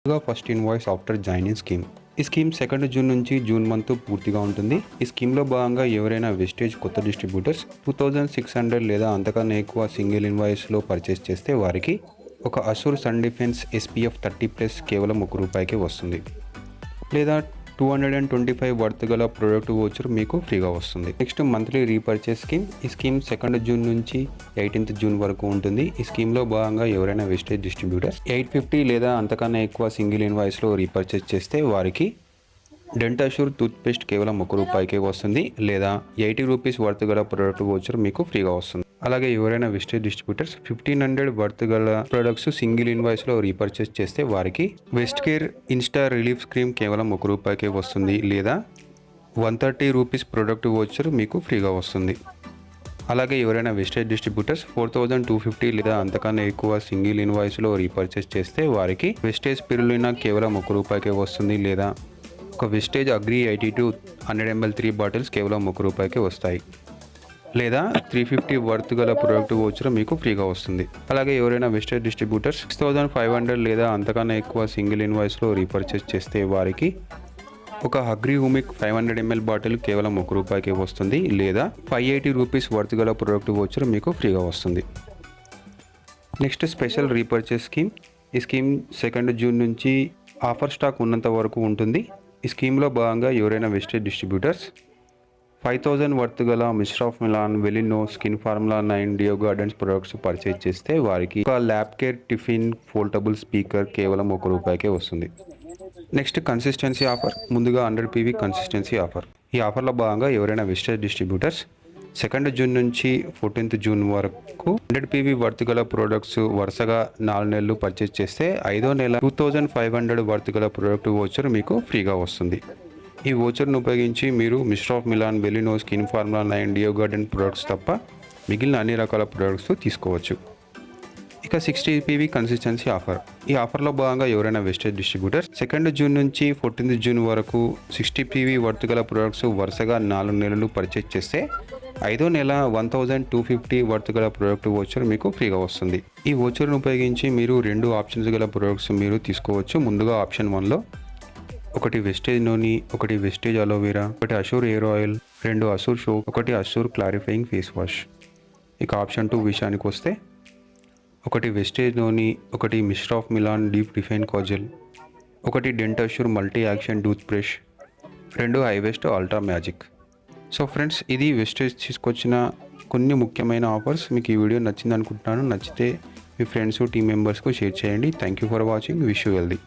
First invoice after joining scheme. ఈ scheme 2 June నుంచి June month పూర్తిగా ఉంటుంది. ఈ స్కీమ్లో భాగంగా ఎవరైనా వెస్టేజ్ కొత్త డిస్ట్రిబ్యూటర్స్ 2600 లేదా అంతకన్నా ఎక్కువ సింగిల్ ఇన్వాయిస్లో పర్చేస్ చేస్తే వారికి ఒక అసూర్ సన్ డిఫెన్స్ SPF 30+ కేవలం ₹1కే వస్తుంది. లేదా 225 వర్త్ గల ప్రోడక్ట్ వోచర్ మీకు ఫ్రీగా వస్తుంది. Next monthly repurchase scheme. ఈ స్కీమ్ 2 జూన్ నుంచి 18th జూన్ వరకు ఉంటుంది. ఈ స్కీమ్లో భాగంగా ఎవరైనా వెస్టేజ్ డిస్ట్రిబ్యూటర్స్ 850 లేదా అంతకన్నా ఎక్కువ సింగిల్ ఇన్వాయిస్లో రీపర్చేస్ చేస్తే వారికి డెంటాష్యూర్ టూత్పేస్ట్ కేవలం ₹1కే వస్తుంది. లేదా ₹80 వర్త్ గల ప్రోడక్ట్ వోచర్ మీకు ఫ్రీగా వస్తుంది. అలాగే ఎవరైనా వెస్టేజ్ డిస్ట్రిబ్యూటర్స్ 1500 వర్త్ గల ప్రొడక్ట్స్ సింగిల్ ఇన్వాయిస్లో రీపర్చేస్ చేస్తే వారికి west care Insta relief cream కేవలం ₹1కే వస్తుంది. లేదా ₹130 ప్రొడక్ట్ వోచర్ మీకు ఫ్రీగా వస్తుంది. అలాగే ఎవరైనా వెస్టేజ్ డిస్ట్రిబ్యూటర్స్ 4250 లేదా అంతకన్నా ఎక్కువ సింగిల్ ఇన్వాయిస్లో రీపర్చేస్ చేస్తే వారికి వెస్టేజ్ స్పిరులినా కేవలం ₹1కే వస్తుంది. లేదా ఒక వెస్టేజ్ అగ్రి 82 100ml 3 బాటిల్స్ కేవలం ₹1కే వస్తాయి. లేదా 350 వర్త్ గల ప్రొడక్ట్ వోచర్ మీకు ఫ్రీగా వస్తుంది. అలాగే ఎవరైనా వెస్టేజ్ డిస్ట్రిబ్యూటర్స్ 6500 లేదా అంతకన్నా ఎక్కువ సింగిల్ ఇన్వాయిస్లో రీపర్చేస్ చేస్తే వారికి ఒక అగ్రి హుమిక్ 500ml బాటిల్ కేవలం ₹1కే వస్తుంది. లేదా ₹580 వర్త్ గల ప్రొడక్ట్ వోచర్ మీకు ఫ్రీగా వస్తుంది. Next special repurchase scheme. ఈ స్కీమ్ 2 జూన్ నుంచి ఆఫర్ స్టాక్ ఉన్నంత వరకు ఉంటుంది. ఈ స్కీమ్లో భాగంగా ఎవరైనా వెస్టేజ్ డిస్ట్రిబ్యూటర్స్ 5000 వర్త్ గల mister of Milan, వెలినో, skin formula 9, deo gardens products purchase చేస్తే వారికి ఒక lab care tiffin foldable speaker కేవలం ₹1కే వస్తుంది. Next consistency offer. ముందుగా 100 PV కన్సిస్టెన్సీ ఆఫర్. ఈ ఆఫర్లో భాగంగా ఎవరైనా వెస్టేజ్ డిస్ట్రిబ్యూటర్స్ 2 జూన్ నుంచి 14th జూన్ వరకు 100 PV వర్త్ గల ప్రోడక్ట్స్ వరుసగా 4 నెలలు పర్చేజ్ చేస్తే 5వ నెల 2500 వర్త్ గల ప్రోడక్ట్ వోచర్ మీకు ఫ్రీగా వస్తుంది. ఈ వోచర్ను ఉపయోగించి మీరు mister of Milan, వెలినో, skin formula 9, deo garden products తప్ప మిగిలిన అన్ని రకాల ప్రొడక్ట్స్ తీసుకోవచ్చు. ఇక 60 PV కన్సిస్టెన్సీ ఆఫర్. ఈ ఆఫర్లో భాగంగా ఎవరైనా వెస్టేజ్ డిస్ట్రిబ్యూటర్స్ 2 జూన్ నుంచి 14th జూన్ వరకు 60 PV వర్త్ గల ప్రొడక్ట్స్ వరుసగా 4 నెలలు పర్చేజ్ చేస్తే 5వ నెల 1250 వర్త్ గల ప్రోడక్ట్ వోచర్ మీకు ఫ్రీగా వస్తుంది. ఈ వోచర్ను ఉపయోగించి మీరు 2 ఆప్షన్స్ గల ప్రొడక్ట్స్ మీరు తీసుకోవచ్చు. ముందుగా ఆప్షన్ 1లో ఒకటి వెస్టేజ్ నూనె, ఒకటి వెస్టేజ్ అలోవెరా, ఒకటి Assure hair oil, 2 Assure soap, ఒకటి అషూర్ క్లారిఫైయింగ్ ఫేస్ వాష్. ఇక ఆప్షన్ 2 విషయానికి వస్తే ఒకటి వెస్టేజ్ నూనె, ఒకటి mister of Milan deep refine kajal, ఒకటి Dentassure multi action tooth brush, 2 హైవెస్ట్ అల్ట్రా మ్యాజిక్. సో ఫ్రెండ్స్, ఇది వెస్టేజ్ తీసుకొచ్చిన కొన్ని ముఖ్యమైన ఆఫర్స్. మీకు ఈ వీడియో నచ్చింది అనుకుంటున్నాను. నచ్చితే మీ ఫ్రెండ్స్, టీమ్ మెంబర్స్కు షేర్ చేయండి. Thank you for watching. Wish you healthy.